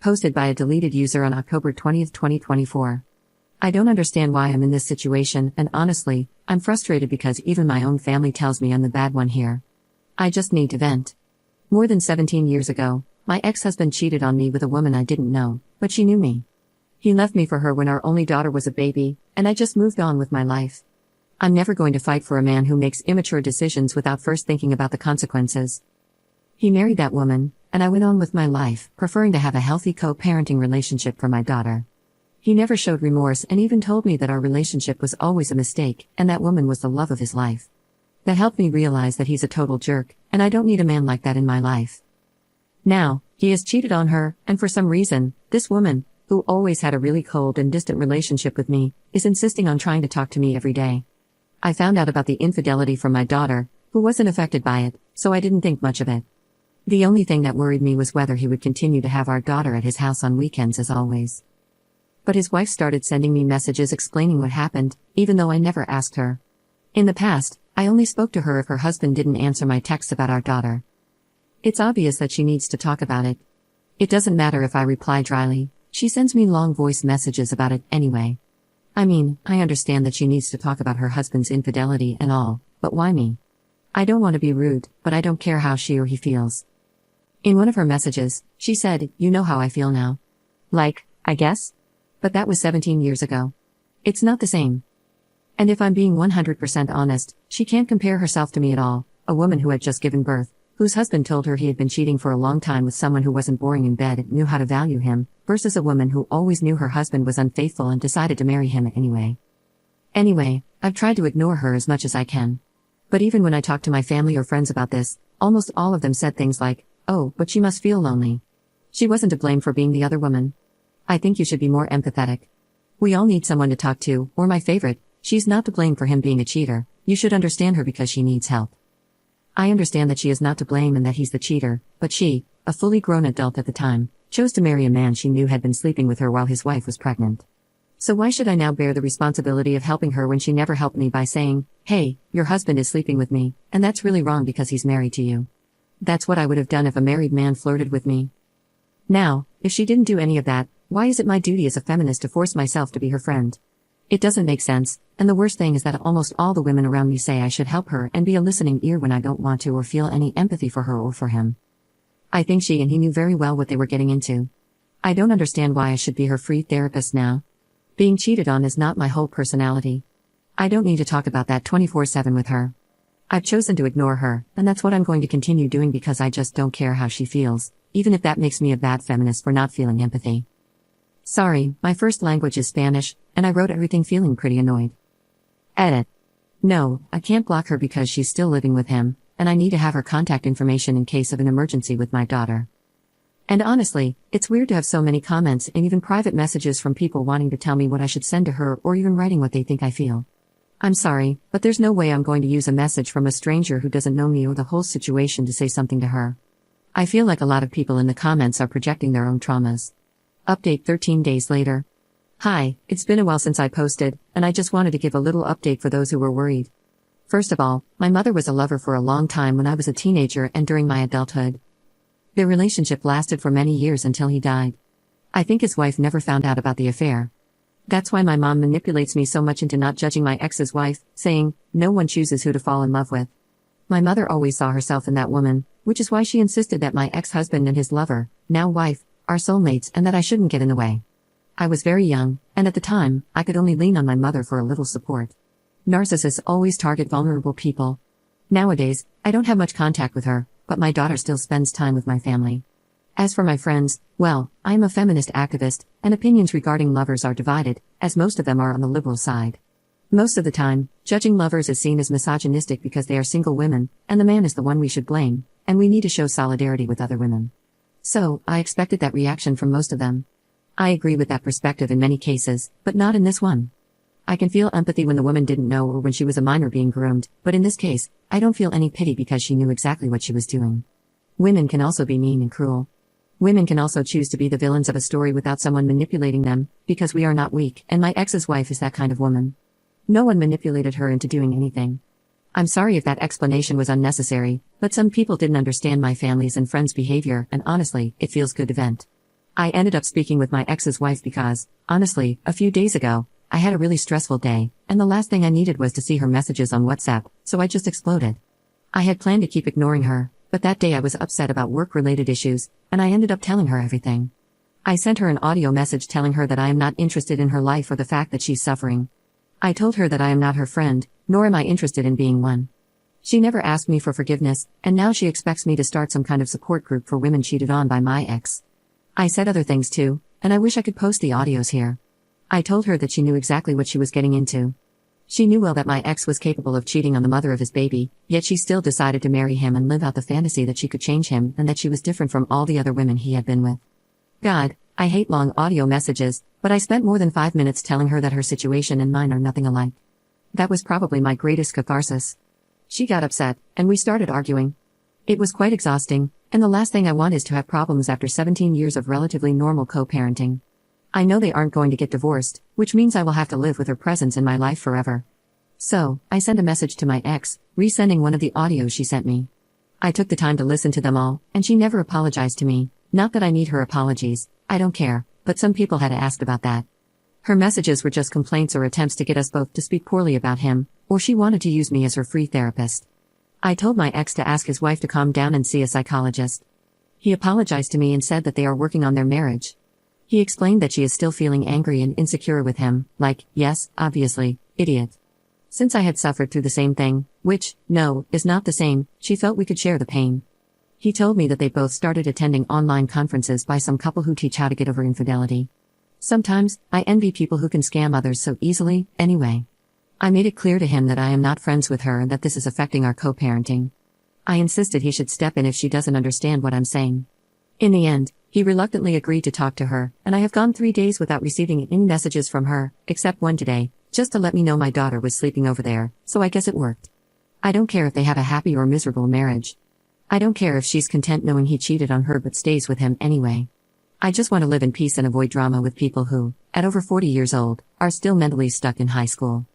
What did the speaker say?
Posted by a deleted user on October 20, 2024. I don't understand why I'm in this situation, and honestly, I'm frustrated because even my own family tells me I'm the bad one here. I just need to vent. More than 17 years ago, my ex-husband cheated on me with a woman I didn't know, but she knew me. He left me for her when our only daughter was a baby, and I just moved on with my life. I'm never going to fight for a man who makes immature decisions without first thinking about the consequences. He married that woman, and I went on with my life, preferring to have a healthy co-parenting relationship for my daughter. He never showed remorse and even told me that our relationship was always a mistake, and that woman was the love of his life. That helped me realize that he's a total jerk, and I don't need a man like that in my life. Now, he has cheated on her, and for some reason, this woman, who always had a really cold and distant relationship with me, is insisting on trying to talk to me every day. I found out about the infidelity from my daughter, who wasn't affected by it, so I didn't think much of it. The only thing that worried me was whether he would continue to have our daughter at his house on weekends as always. But his wife started sending me messages explaining what happened, even though I never asked her. In the past, I only spoke to her if her husband didn't answer my texts about our daughter. It's obvious that she needs to talk about it. It doesn't matter if I reply dryly, she sends me long voice messages about it anyway. I mean, I understand that she needs to talk about her husband's infidelity and all, but why me? I don't want to be rude, but I don't care how she or he feels. In one of her messages, she said, "You know how I feel now." Like, I guess? But that was 17 years ago. It's not the same. And if I'm being 100% honest, she can't compare herself to me at all, a woman who had just given birth, whose husband told her he had been cheating for a long time with someone who wasn't boring in bed and knew how to value him, versus a woman who always knew her husband was unfaithful and decided to marry him anyway. Anyway, I've tried to ignore her as much as I can. But even when I talk to my family or friends about this, almost all of them said things like, "Oh, but she must feel lonely. She wasn't to blame for being the other woman." I think you should be more empathetic. We all need someone to talk to, or my favorite, "She's not to blame for him being a cheater, you should understand her because she needs help." I understand that she is not to blame and that he's the cheater, but she, a fully grown adult at the time, chose to marry a man she knew had been sleeping with her while his wife was pregnant. So why should I now bear the responsibility of helping her when she never helped me by saying, "Hey, your husband is sleeping with me, and that's really wrong because he's married to you." That's what I would have done if a married man flirted with me. Now, if she didn't do any of that, why is it my duty as a feminist to force myself to be her friend? It doesn't make sense, and the worst thing is that almost all the women around me say I should help her and be a listening ear when I don't want to or feel any empathy for her or for him. I think she and he knew very well what they were getting into. I don't understand why I should be her free therapist now. Being cheated on is not my whole personality. I don't need to talk about that 24/7 with her. I've chosen to ignore her, and that's what I'm going to continue doing because I just don't care how she feels, even if that makes me a bad feminist for not feeling empathy. Sorry, my first language is Spanish, and I wrote everything feeling pretty annoyed. Edit. No, I can't block her because she's still living with him, and I need to have her contact information in case of an emergency with my daughter. And honestly, it's weird to have so many comments and even private messages from people wanting to tell me what I should send to her or even writing what they think I feel. I'm sorry, but there's no way I'm going to use a message from a stranger who doesn't know me or the whole situation to say something to her. I feel like a lot of people in the comments are projecting their own traumas. Update 13 days later. Hi, it's been a while since I posted, and I just wanted to give a little update for those who were worried. First of all, my mother was a lover for a long time when I was a teenager and during my adulthood. Their relationship lasted for many years until he died. I think his wife never found out about the affair. That's why my mom manipulates me so much into not judging my ex's wife, saying, "No one chooses who to fall in love with." My mother always saw herself in that woman, which is why she insisted that my ex-husband and his lover, now wife, are soulmates and that I shouldn't get in the way. I was very young, and at the time, I could only lean on my mother for a little support. Narcissists always target vulnerable people. Nowadays, I don't have much contact with her, but my daughter still spends time with my family. As for my friends, well, I am a feminist activist, and opinions regarding lovers are divided, as most of them are on the liberal side. Most of the time, judging lovers is seen as misogynistic because they are single women, and the man is the one we should blame, and we need to show solidarity with other women. So, I expected that reaction from most of them. I agree with that perspective in many cases, but not in this one. I can feel empathy when the woman didn't know or when she was a minor being groomed, but in this case, I don't feel any pity because she knew exactly what she was doing. Women can also be mean and cruel. Women can also choose to be the villains of a story without someone manipulating them, because we are not weak, and my ex's wife is that kind of woman. No one manipulated her into doing anything. I'm sorry if that explanation was unnecessary, but some people didn't understand my family's and friends' behavior, and honestly, it feels good to vent. I ended up speaking with my ex's wife because, honestly, a few days ago, I had a really stressful day, and the last thing I needed was to see her messages on WhatsApp, so I just exploded. I had planned to keep ignoring her, but that day I was upset about work-related issues, and I ended up telling her everything. I sent her an audio message telling her that I am not interested in her life or the fact that she's suffering. I told her that I am not her friend, nor am I interested in being one. She never asked me for forgiveness, and now she expects me to start some kind of support group for women cheated on by my ex. I said other things too, and I wish I could post the audios here. I told her that she knew exactly what she was getting into. She knew well that my ex was capable of cheating on the mother of his baby, yet she still decided to marry him and live out the fantasy that she could change him and that she was different from all the other women he had been with. God, I hate long audio messages, but I spent more than 5 minutes telling her that her situation and mine are nothing alike. That was probably my greatest catharsis. She got upset, and we started arguing. It was quite exhausting, and the last thing I want is to have problems after 17 years of relatively normal co-parenting. I know they aren't going to get divorced, which means I will have to live with her presence in my life forever. So, I sent a message to my ex, resending one of the audios she sent me. I took the time to listen to them all, and she never apologized to me. Not that I need her apologies, I don't care, but some people had asked about that. Her messages were just complaints or attempts to get us both to speak poorly about him, or she wanted to use me as her free therapist. I told my ex to ask his wife to calm down and see a psychologist. He apologized to me and said that they are working on their marriage. He explained that she is still feeling angry and insecure with him, like, yes, obviously, idiot. Since I had suffered through the same thing, which, no, is not the same, she felt we could share the pain. He told me that they both started attending online conferences by some couple who teach how to get over infidelity. Sometimes, I envy people who can scam others so easily, anyway. I made it clear to him that I am not friends with her and that this is affecting our co-parenting. I insisted he should step in if she doesn't understand what I'm saying. In the end, he reluctantly agreed to talk to her, and I have gone 3 days without receiving any messages from her, except one today, just to let me know my daughter was sleeping over there, so I guess it worked. I don't care if they have a happy or miserable marriage. I don't care if she's content knowing he cheated on her but stays with him anyway. I just want to live in peace and avoid drama with people who, at over 40 years old, are still mentally stuck in high school.